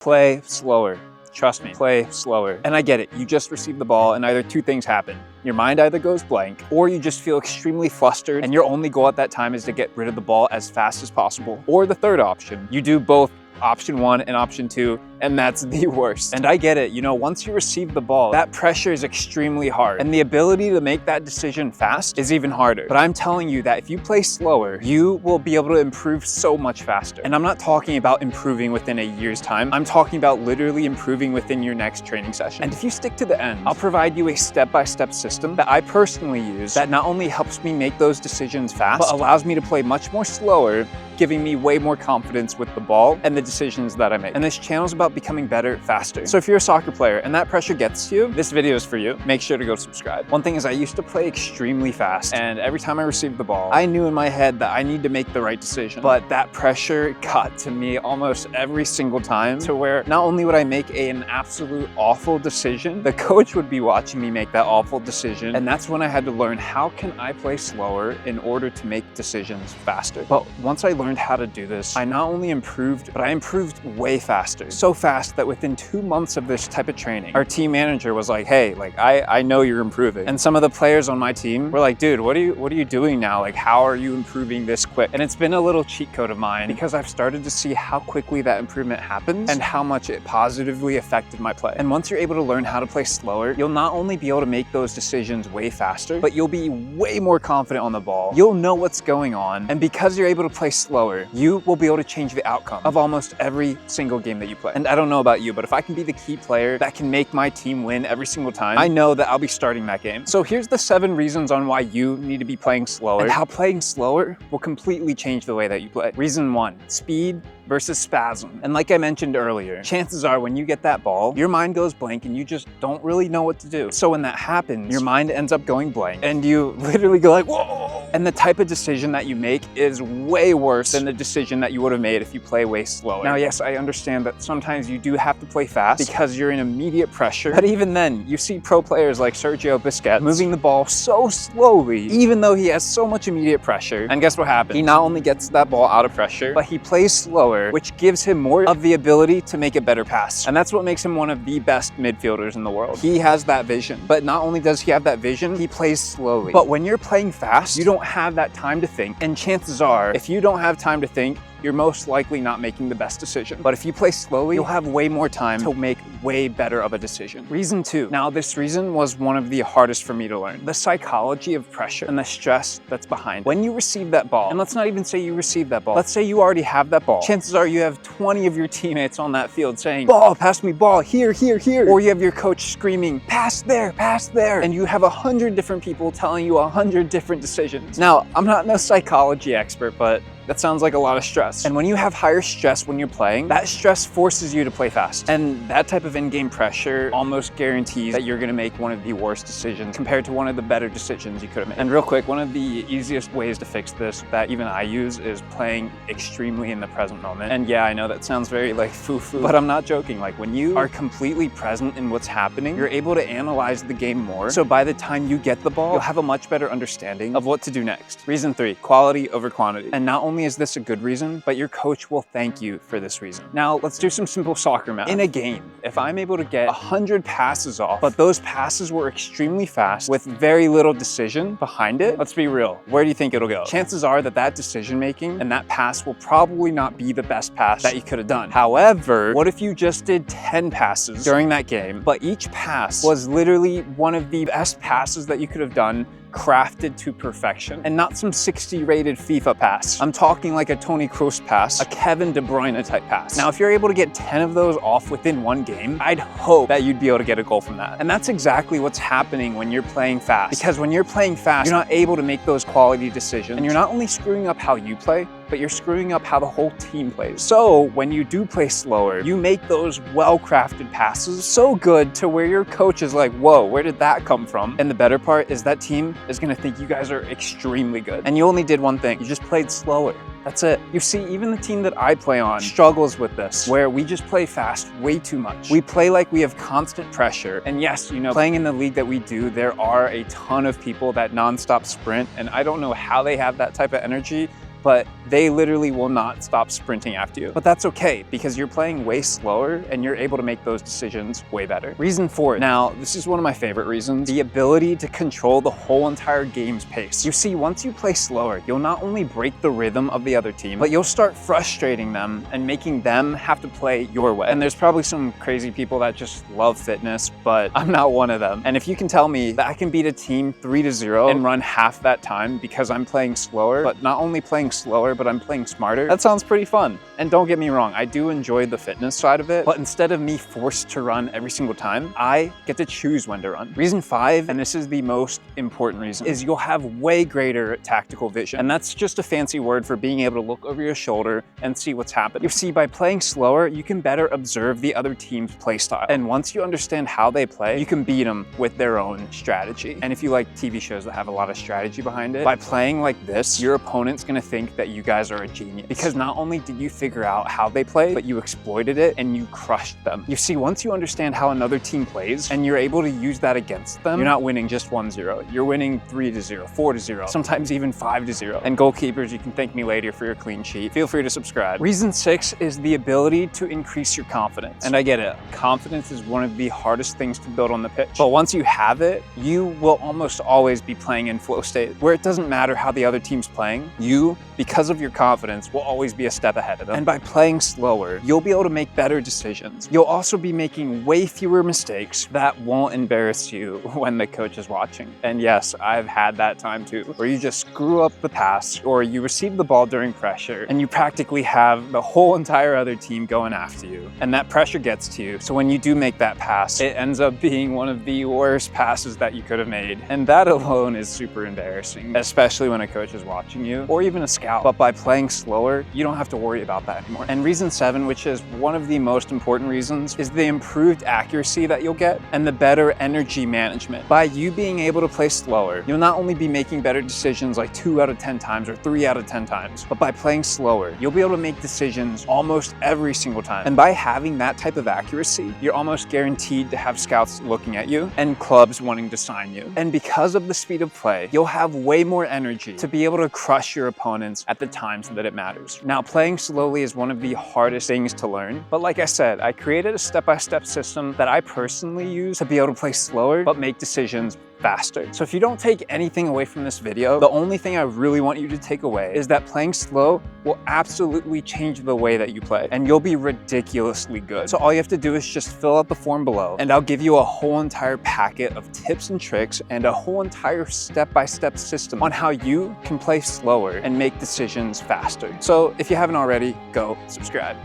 Play slower. Trust me, play slower. And I get it, you just received the ball and either two things happen. Your mind either goes blank or you just feel extremely flustered and your only goal at that time is to get rid of the ball as fast as possible. Or the third option, you do both option one and option two, and that's the worst. And I get it, you know, once you receive the ball, that pressure is extremely hard. And the ability to make that decision fast is even harder. But I'm telling you that if you play slower, you will be able to improve so much faster. And I'm not talking about improving within a year's time. I'm talking about literally improving within your next training session. And if you stick to the end, I'll provide you a step-by-step system that I personally use that not only helps me make those decisions fast, but allows me to play much more slower, giving me way more confidence with the ball and the decisions that I make. And this channel is about becoming better faster. So if you're a soccer player and that pressure gets to you, this video is for you. Make sure to go subscribe. One thing is I used to play extremely fast, and every time I received the ball, I knew in my head that I need to make the right decision. But that pressure got to me almost every single time, to where not only would I make an absolute awful decision, the coach would be watching me make that awful decision. And that's when I had to learn, how can I play slower in order to make decisions faster? But once I learned how to do this, I not only improved, but I improved way faster. So fast that within 2 months of this type of training, our team manager was like, hey, like I know you're improving. And some of the players on my team were like, dude, what are you doing now? Like, how are you improving this quick? And it's been a little cheat code of mine because I've started to see how quickly that improvement happens and how much it positively affected my play. And once you're able to learn how to play slower, you'll not only be able to make those decisions way faster, but you'll be way more confident on the ball. You'll know what's going on. And because you're able to play slower, you will be able to change the outcome of almost every single game that you play. And I don't know about you, but if I can be the key player that can make my team win every single time, I know that I'll be starting that game. So here's the 7 reasons on why you need to be playing slower and how playing slower will completely change the way that you play. Reason 1, speed versus spasm. And like I mentioned earlier, chances are when you get that ball, your mind goes blank and you just don't really know what to do. So when that happens, your mind ends up going blank and you literally go like, whoa! And the type of decision that you make is way worse than the decision that you would have made if you play way slower. Now, yes, I understand that sometimes you do have to play fast because you're in immediate pressure. But even then, you see pro players like Sergio Busquets moving the ball so slowly, even though he has so much immediate pressure. And guess what happens? He not only gets that ball out of pressure, but he plays slower, which gives him more of the ability to make a better pass. And that's what makes him one of the best midfielders in the world. He has that vision. But not only does he have that vision, he plays slowly. But when you're playing fast, you don't have that time to think. And chances are, if you don't have time to think, you're most likely not making the best decision. But if you play slowly, you'll have way more time to make way better of a decision. Reason 2. Now, this reason was one of the hardest for me to learn. The psychology of pressure and the stress that's behind. When you receive that ball, and let's not even say you received that ball, let's say you already have that ball. Chances are you have 20 of your teammates on that field saying, ball, pass me ball, here, here, here. Or you have your coach screaming, pass there, pass there. And you have 100 different people telling you 100 different decisions. Now, I'm not no psychology expert, but that sounds like a lot of stress. And when you have higher stress when you're playing, that stress forces you to play fast. And that type of in-game pressure almost guarantees that you're gonna make one of the worst decisions compared to one of the better decisions you could have made. And real quick, one of the easiest ways to fix this that even I use is playing extremely in the present moment. And yeah, I know that sounds very like foo-foo, but I'm not joking. Like when you are completely present in what's happening, you're able to analyze the game more. So by the time you get the ball, you'll have a much better understanding of what to do next. Reason 3, quality over quantity. And not only is this a good reason, but your coach will thank you for this reason. Now, let's do some simple soccer math. In a game, if I'm able to get 100 passes off, but those passes were extremely fast with very little decision behind it, let's be real, where do you think it'll go? Chances are that that decision making and that pass will probably not be the best pass that you could have done. However, what if you just did 10 passes during that game, but each pass was literally one of the best passes that you could have done, crafted to perfection, and not some 60 rated FIFA pass. I'm talking like a Toni Kroos pass, a Kevin De Bruyne type pass. Now, if you're able to get 10 of those off within one game, I'd hope that you'd be able to get a goal from that. And that's exactly what's happening when you're playing fast. Because when you're playing fast, you're not able to make those quality decisions. And you're not only screwing up how you play, but you're screwing up how the whole team plays. So when you do play slower, you make those well-crafted passes so good to where your coach is like, whoa, where did that come from? And the better part is that team is gonna think you guys are extremely good. And you only did one thing, you just played slower. That's it. You see, even the team that I play on struggles with this, where we just play fast way too much. We play like we have constant pressure. And yes, you know, playing in the league that we do, there are a ton of people that nonstop sprint, and I don't know how they have that type of energy, but they literally will not stop sprinting after you. But that's okay, because you're playing way slower and you're able to make those decisions way better. Reason 4. Now, this is one of my favorite reasons: the ability to control the whole entire game's pace. You see, once you play slower, you'll not only break the rhythm of the other team, but you'll start frustrating them and making them have to play your way. And there's probably some crazy people that just love fitness, but I'm not one of them. And if you can tell me that I can beat a team 3-0 and run half that time because I'm playing slower, but not only playing slower, but I'm playing smarter, that sounds pretty fun. And don't get me wrong, I do enjoy the fitness side of it, but instead of me forced to run every single time, I get to choose when to run. Reason 5, and this is the most important reason, is you'll have way greater tactical vision. And that's just a fancy word for being able to look over your shoulder and see what's happening. You see, by playing slower, you can better observe the other team's play style. And once you understand how they play, you can beat them with their own strategy. And if you like TV shows that have a lot of strategy behind it, by playing like this, your opponent's gonna think that you guys are a genius. Because not only did you figure out how they play, but you exploited it and you crushed them. You see, once you understand how another team plays and you're able to use that against them, you're not winning just 1-0. You're winning 3-0, 4-0, sometimes even 5-0. And goalkeepers, you can thank me later for your clean sheet. Feel free to subscribe. Reason 6 is the ability to increase your confidence. And I get it, confidence is one of the hardest things to build on the pitch. But once you have it, you will almost always be playing in flow state, where it doesn't matter how the other team's playing. You, because of your confidence, will always be a step ahead of them. And by playing slower, you'll be able to make better decisions. You'll also be making way fewer mistakes that won't embarrass you when the coach is watching. And yes, I've had that time too, where you just screw up the pass or you receive the ball during pressure and you practically have the whole entire other team going after you. And that pressure gets to you. So when you do make that pass, it ends up being one of the worst passes that you could have made. And that alone is super embarrassing, especially when a coach is watching you or even a scout. But by playing slower, you don't have to worry about that anymore. And reason 7, which is one of the most important reasons, is the improved accuracy that you'll get and the better energy management. By you being able to play slower, you'll not only be making better decisions like 2 out of 10 times or 3 out of 10 times, but by playing slower, you'll be able to make decisions almost every single time. And by having that type of accuracy, you're almost guaranteed to have scouts looking at you and clubs wanting to sign you. And because of the speed of play, you'll have way more energy to be able to crush your opponents at the times that it matters. Now, playing slowly is one of the hardest things to learn, but like I said, I created a step-by-step system that I personally use to be able to play slower, but make decisions faster. So if you don't take anything away from this video, the only thing I really want you to take away is that playing slow will absolutely change the way that you play, and you'll be ridiculously good. So all you have to do is just fill out the form below, and I'll give you a whole entire packet of tips and tricks and a whole entire step-by-step system on how you can play slower and make decisions faster. So if you haven't already, go subscribe.